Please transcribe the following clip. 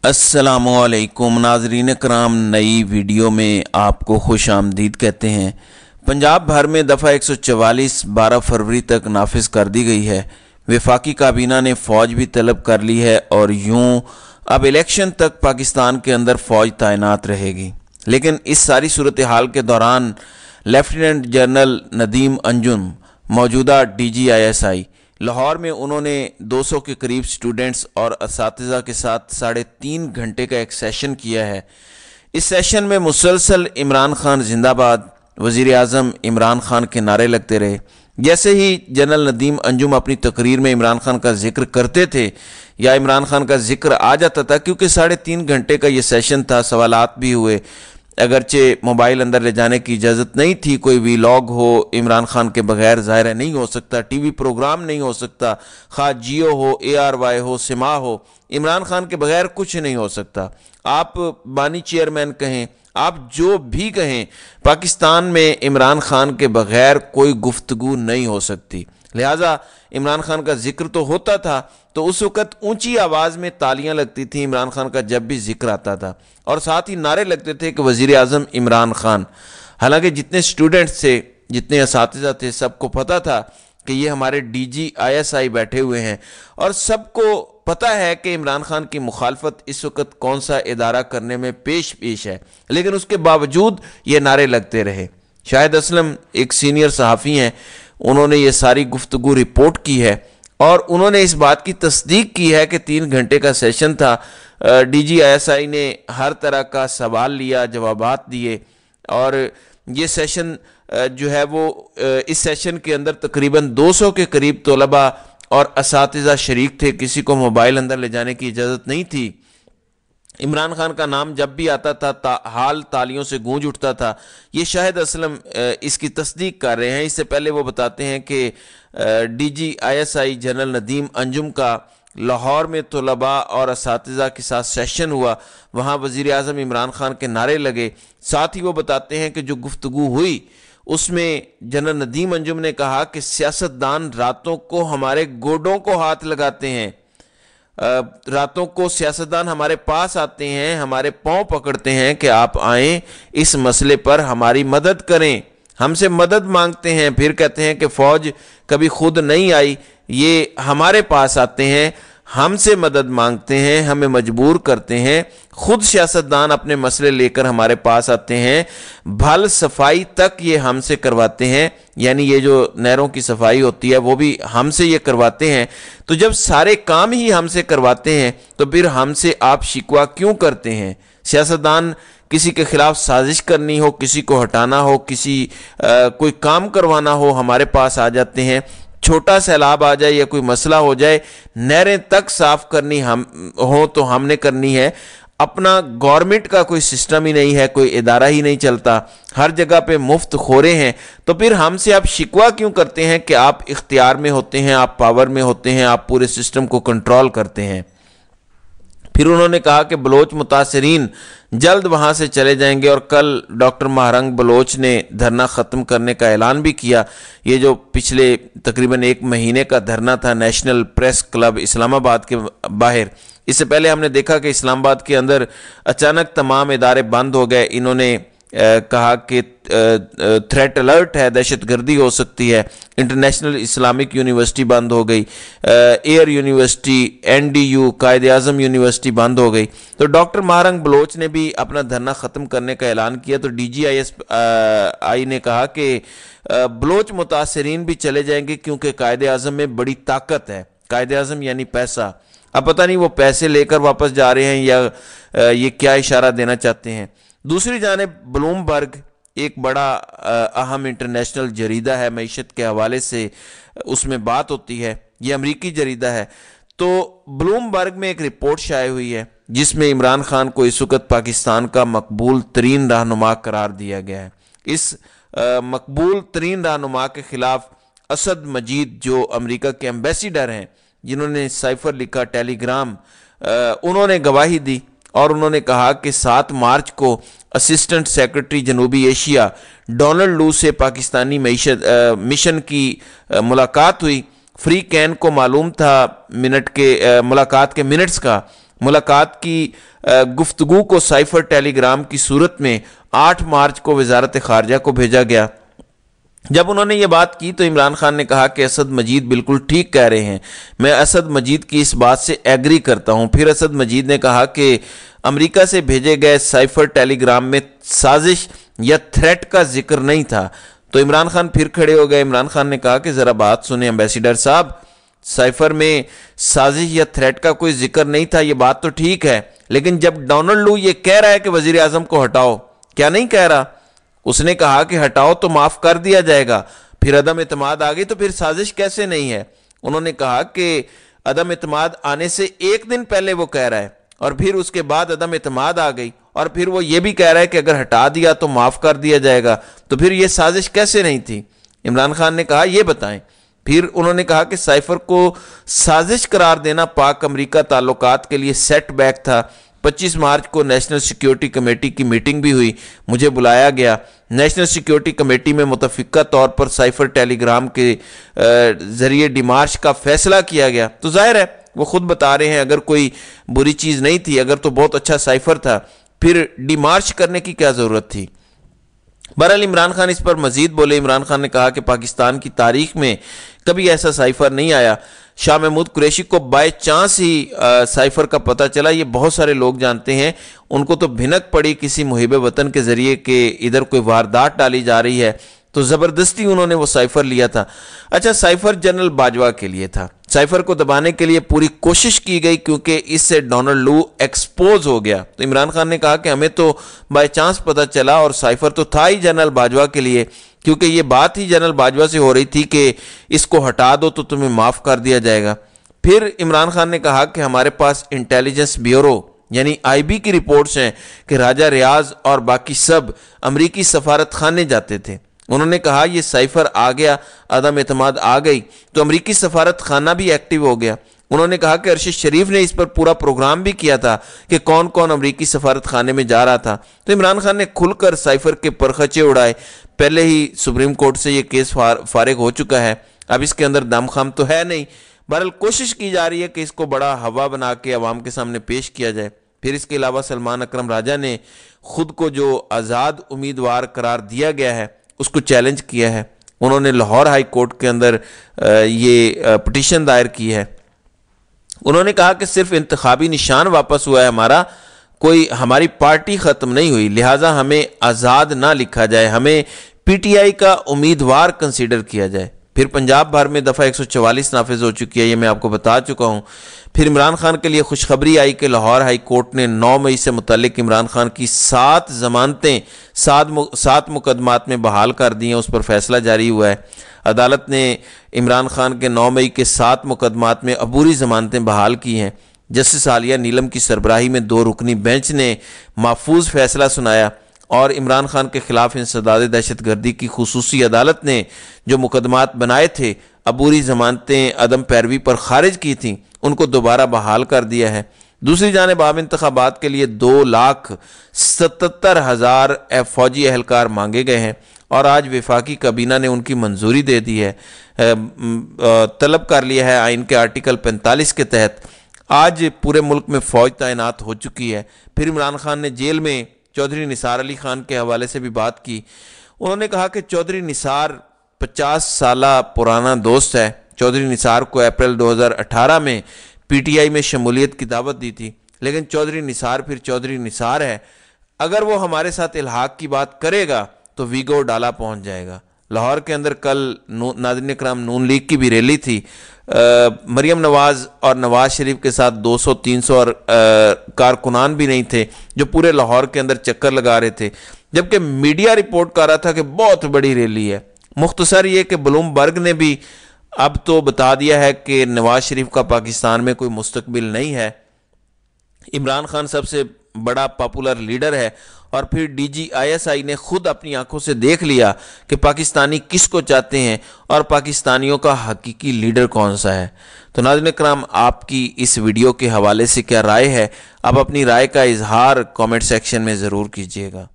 अस्सलामु अलैकुम नाजरीन कराम, नई वीडियो में आपको खुश आमदीद कहते हैं। पंजाब भर में दफ़ा 144 12 फरवरी तक नाफिज कर दी गई है। वफाकी काबीना ने फ़ौज भी तलब कर ली है और यूं अब इलेक्शन तक पाकिस्तान के अंदर फ़ौज तैनात रहेगी। लेकिन इस सारी सूरत हाल के दौरान लेफ्टिनेंट जनरल नदीम अंजुम, मौजूदा DGISI लाहौर में, उन्होंने 200 के करीब स्टूडेंट्स और असातिज़ा के साथ 3.5 घंटे का एक सेशन किया है। इस सेशन में मुसलसल इमरान खान जिंदाबाद, वज़ीर आज़म इमरान खान के नारे लगते रहे। जैसे ही जनरल नदीम अंजुम अपनी तकरीर में इमरान खान का जिक्र करते थे या इमरान खान का जिक्र आ जाता था, क्योंकि 3.5 घंटे का ये सेशन था, सवालात भी हुए, अगरचे मोबाइल अंदर ले जाने की इजाज़त नहीं थी, कोई वीलॉग हो इमरान खान के बगैर ज़ाहिर नहीं हो सकता, टीवी प्रोग्राम नहीं हो सकता, खा जियो हो, ARY हो, सिमा हो, इमरान खान के बगैर कुछ नहीं हो सकता। आप बानी चेयरमैन कहें, आप जो भी कहें, पाकिस्तान में इमरान खान के बगैर कोई गुफ्तगू नहीं हो सकती। लिहाजा इमरान खान का जिक्र तो होता था, तो उस वक़्त ऊंची आवाज़ में तालियां लगती थी इमरान खान का जब भी जिक्र आता था, और साथ ही नारे लगते थे कि वज़ीर आज़म इमरान खान। हालांकि जितने स्टूडेंट्स थे, जितने असातिज़ा थे, सबको पता था कि ये हमारे DGISI बैठे हुए हैं और सबको पता है कि इमरान खान की मुखालफत इस वक्त कौन सा इदारा करने में पेश है। लेकिन उसके बावजूद ये नारे लगते रहे। शाहिद असलम एक सीनियर सहाफ़ी हैं, उन्होंने ये सारी गुफ्तगू रिपोर्ट की है और उन्होंने इस बात की तस्दीक की है कि 3 घंटे का सेशन था। DGISI ने हर तरह का सवाल लिया, जवाबात दिए, और ये सेशन जो है वो इस सेशन के अंदर तकरीबन 200 के करीब तलबा और असातिज़ा शरीक थे। किसी को मोबाइल अंदर ले जाने की इजाज़त नहीं थी। इमरान खान का नाम जब भी आता था हाल तालियों से गूंज उठता था। ये शाहिद असलम इसकी तस्दीक कर रहे हैं। इससे पहले वो बताते हैं कि DGISI जनरल नदीम अंजुम का लाहौर में तलबा और असातिज़ा के साथ सेशन हुआ, वहाँ वज़ीर आज़म इमरान खान के नारे लगे। साथ ही वो बताते हैं कि जो गुफ्तगू हुई उसमें जनरल नदीम अंजुम ने कहा कि सियासतदान रातों को हमारे गोडों को हाथ लगाते हैं, रातों को सियासतदान हमारे पास आते हैं, हमारे पांव पकड़ते हैं कि आप आएं, इस मसले पर हमारी मदद करें, हमसे मदद मांगते हैं, फिर कहते हैं कि फ़ौज कभी खुद नहीं आई, ये हमारे पास आते हैं, हमसे मदद मांगते हैं, हमें मजबूर करते हैं, खुद सियासतदान अपने मसले लेकर हमारे पास आते हैं, भल सफाई तक ये हमसे करवाते हैं, यानी ये जो नहरों की सफाई होती है वो भी हमसे ये करवाते हैं। तो जब सारे काम ही हमसे करवाते हैं तो फिर हमसे आप शिकवा क्यों करते हैं? सियासतदान किसी के खिलाफ साजिश करनी हो, किसी को हटाना हो, कोई काम करवाना हो, हमारे पास आ जाते हैं। छोटा सैलाब आ जाए या कोई मसला हो जाए, नहरें तक साफ करनी हो तो हमने करनी है। अपना गवर्नमेंट का कोई सिस्टम ही नहीं है, कोई इदारा ही नहीं चलता, हर जगह पे मुफ्त खोरे हैं, तो फिर हमसे आप शिकवा क्यों करते हैं कि आप इख्तियार में होते हैं, आप पावर में होते हैं, आप पूरे सिस्टम को कंट्रोल करते हैं। फिर उन्होंने कहा कि बलोच मुतासरीन जल्द वहाँ से चले जाएंगे और कल डॉक्टर महारंग बलोच ने धरना ख़त्म करने का ऐलान भी किया। ये जो पिछले तकरीबन 1 महीने का धरना था नेशनल प्रेस क्लब इस्लामाबाद के बाहर, इससे पहले हमने देखा कि इस्लामाबाद के अंदर अचानक तमाम इदारे बंद हो गए। इन्होंने कहा कि थ्रेट अलर्ट है, दहशत गर्दी हो सकती है। इंटरनेशनल इस्लामिक यूनिवर्सिटी बंद हो गई, एयर यूनिवर्सिटी, NDU, कायद आज़म यूनिवर्सिटी बंद हो गई। तो डॉक्टर महारंग बलोच ने भी अपना धरना ख़त्म करने का ऐलान किया। तो DGISI ने कहा कि बलोच मुतासरीन भी चले जाएंगे क्योंकि कायद आज़म में बड़ी ताकत है। कायद आज़म यानी पैसा। अब पता नहीं वो पैसे लेकर वापस जा रहे हैं या ये क्या इशारा देना चाहते हैं। दूसरी जानिब ब्लूमबर्ग एक बड़ा अहम इंटरनेशनल जरीदा है, मईशत के हवाले से उसमें बात होती है, ये अमरीकी जरीदा है। तो ब्लूमबर्ग में एक रिपोर्ट शाये हुई है जिसमें इमरान खान को इस वक्त पाकिस्तान का मकबूल तरीन रहनुमा करार दिया गया है। इस मकबूल तरीन रहनुमा के खिलाफ असद मजीद, जो अमरीका के एम्बेसडर हैं, जिन्होंने साइफर लिखा, टेलीग्राम, उन्होंने गवाही दी और उन्होंने कहा कि 7 मार्च को असिस्टेंट सेक्रेटरी जनूबी एशिया डोनाल्ड लू से पाकिस्तानी मिशन की मुलाकात हुई। फ्री कैन को मालूम था मुलाकात के मिनट्स का, मुलाकात की गुफ्तगू को साइफर टेलीग्राम की सूरत में 8 मार्च को वजारत खारजा को भेजा गया। जब उन्होंने ये बात की तो इमरान खान ने कहा कि असद मजीद बिल्कुल ठीक कह रहे हैं, मैं असद मजीद की इस बात से एग्री करता हूं। फिर असद मजीद ने कहा कि अमेरिका से भेजे गए साइफर टेलीग्राम में साजिश या थ्रेट का जिक्र नहीं था। तो इमरान खान फिर खड़े हो गए। इमरान खान ने कहा कि ज़रा बात सुने एम्बेसडर साहब, साइफर में साजिश या थ्रेट का कोई जिक्र नहीं था, ये बात तो ठीक है, लेकिन जब डोनाल्ड लू ये कह रहा है कि वजीर आजम को हटाओ, क्या नहीं कह रहा? उसने कहा कि हटाओ तो माफ कर दिया जाएगा, फिर अदम एतमाद आ गई तो फिर साजिश कैसे नहीं है? उन्होंने कहा कि अदम एतमाद आने से एक दिन पहले वो कह रहा है और फिर उसके बाद अदम एतमाद आ गई और फिर वो ये भी कह रहा है कि अगर हटा दिया तो माफ कर दिया जाएगा, तो फिर ये साजिश कैसे नहीं थी? इमरान खान ने कहा ये बताएं। फिर उन्होंने कहा कि साइफर को साजिश करार देना पाक अमेरिका ताल्लुकात के लिए सेट बैक था। 25 मार्च को नेशनल सिक्योरिटी कमेटी की मीटिंग भी हुई, मुझे बुलाया गया। नेशनल सिक्योरिटी कमेटी में मुतफिका तौर पर साइफर टेलीग्राम के जरिए डिमार्च का फैसला किया गया। तो जाहिर है वो खुद बता रहे हैं अगर कोई बुरी चीज़ नहीं थी, अगर तो बहुत अच्छा साइफर था, फिर डिमार्च करने की क्या ज़रूरत थी? बहरहाल इमरान खान इस पर मजीद बोले। इमरान खान ने कहा कि पाकिस्तान की तारीख में कभी ऐसा साइफर नहीं आया। शाह महमूद कुरैशी को बाय चांस ही साइफर का पता चला, ये बहुत सारे लोग जानते हैं। उनको तो भिनक पड़ी किसी मुहिब वतन के जरिए कि इधर कोई वारदात डाली जा रही है, तो ज़बरदस्ती उन्होंने वो साइफर लिया था। अच्छा, साइफर जनरल बाजवा के लिए था। साइफर को दबाने के लिए पूरी कोशिश की गई क्योंकि इससे डोनाल्ड लू एक्सपोज हो गया। तो इमरान खान ने कहा कि हमें तो बाय चांस पता चला और साइफर तो था ही जनरल बाजवा के लिए, क्योंकि ये बात ही जनरल बाजवा से हो रही थी कि इसको हटा दो तो तुम्हें माफ़ कर दिया जाएगा। फिर इमरान खान ने कहा कि हमारे पास इंटेलिजेंस ब्यूरो यानी IB की रिपोर्ट्स हैं कि राजा रियाज और बाकी सब अमरीकी सफारत खाने जाते थे। उन्होंने कहा ये साइफर आ गया, अदम एतमाद आ गई तो अमरीकी सफारत खाना भी एक्टिव हो गया। उन्होंने कहा कि अरशद शरीफ ने इस पर पूरा प्रोग्राम भी किया था कि कौन कौन अमरीकी सफारत खाने में जा रहा था। तो इमरान खान ने खुलकर साइफर के परखचे उड़ाए। पहले ही सुप्रीम कोर्ट से ये केस फारिग हो चुका है, अब इसके अंदर दमखम तो है नहीं। बहरहाल कोशिश की जा रही है कि इसको बड़ा हवा बना के अवाम के सामने पेश किया जाए। फिर इसके अलावा सलमान अकरम राजा ने खुद को जो आज़ाद उम्मीदवार करार दिया गया है उसको चैलेंज किया है। उन्होंने लाहौर हाई कोर्ट के अंदर ये पिटीशन दायर की है। उन्होंने कहा कि सिर्फ इंतखाबी निशान वापस हुआ है हमारा, कोई हमारी पार्टी ख़त्म नहीं हुई, लिहाजा हमें आज़ाद ना लिखा जाए, हमें PTI का उम्मीदवार कंसीडर किया जाए। फिर पंजाब भर में दफ़ा 144 नाफिज हो चुकी है, ये मैं आपको बता चुका हूँ। फिर इमरान खान के लिए खुशखबरी आई कि लाहौर हाई कोर्ट ने 9 मई से मुतल्लिक इमरान खान की 7 जमानतें 7 मुकदमात में बहाल कर दी हैं, उस पर फैसला जारी हुआ है। अदालत ने इमरान खान के 9 मई के 7 मुकदमात में अबूरी जमानतें बहाल की हैं। जस्टिस आलिया नीलम की सरबराही में 2 रुकनी बेंच ने महफूज फैसला सुनाया और इमरान खान के खिलाफ इंसदाद दहशत गर्दी की खुसूसी अदालत ने जो मुकदमात बनाए थे, अबूरी जमानतें अदम पैरवी पर खारिज की थी, उनको दोबारा बहाल कर दिया है। दूसरी जानिब आम इंतखाबात के लिए 2,77,000 फौजी एहलकार मांगे गए हैं और आज वफाकी काबीना ने उनकी मंजूरी दे दी है, तलब कर लिया है आइन के आर्टिकल 45 के तहत। आज पूरे मुल्क में फ़ौज तैनात हो चुकी है। फिर इमरान खान ने जेल में चौधरी निसार अली खान के हवाले से भी बात की। उन्होंने कहा कि चौधरी निसार 50 साल पुराना दोस्त है। चौधरी निसार को अप्रैल 2018 में PTI में शमूलियत की दावत दी थी, लेकिन चौधरी निसार फिर चौधरी निसार है। अगर वो हमारे साथ इल्हाक की बात करेगा तो वीगो डाला पहुंच जाएगा। लाहौर के अंदर कल नाज़रीन कराम नून लीग की भी रैली थी। मरियम नवाज़ और नवाज शरीफ के साथ 200-300 और कारकुनान भी नहीं थे जो पूरे लाहौर के अंदर चक्कर लगा रहे थे, जबकि मीडिया रिपोर्ट कर रहा था कि बहुत बड़ी रैली है। मुख्तसर ये कि ब्लूमबर्ग ने भी अब तो बता दिया है कि नवाज शरीफ का पाकिस्तान में कोई मुस्तकबिल नहीं है। इमरान खान सबसे बड़ा पॉपुलर लीडर है और फिर DG ISI ने खुद अपनी आंखों से देख लिया कि पाकिस्तानी किसको चाहते हैं और पाकिस्तानियों का हकीकी लीडर कौन सा है। तो नाज़रीन कराम, आपकी इस वीडियो के हवाले से क्या राय है? आप अपनी राय का इजहार कमेंट सेक्शन में ज़रूर कीजिएगा।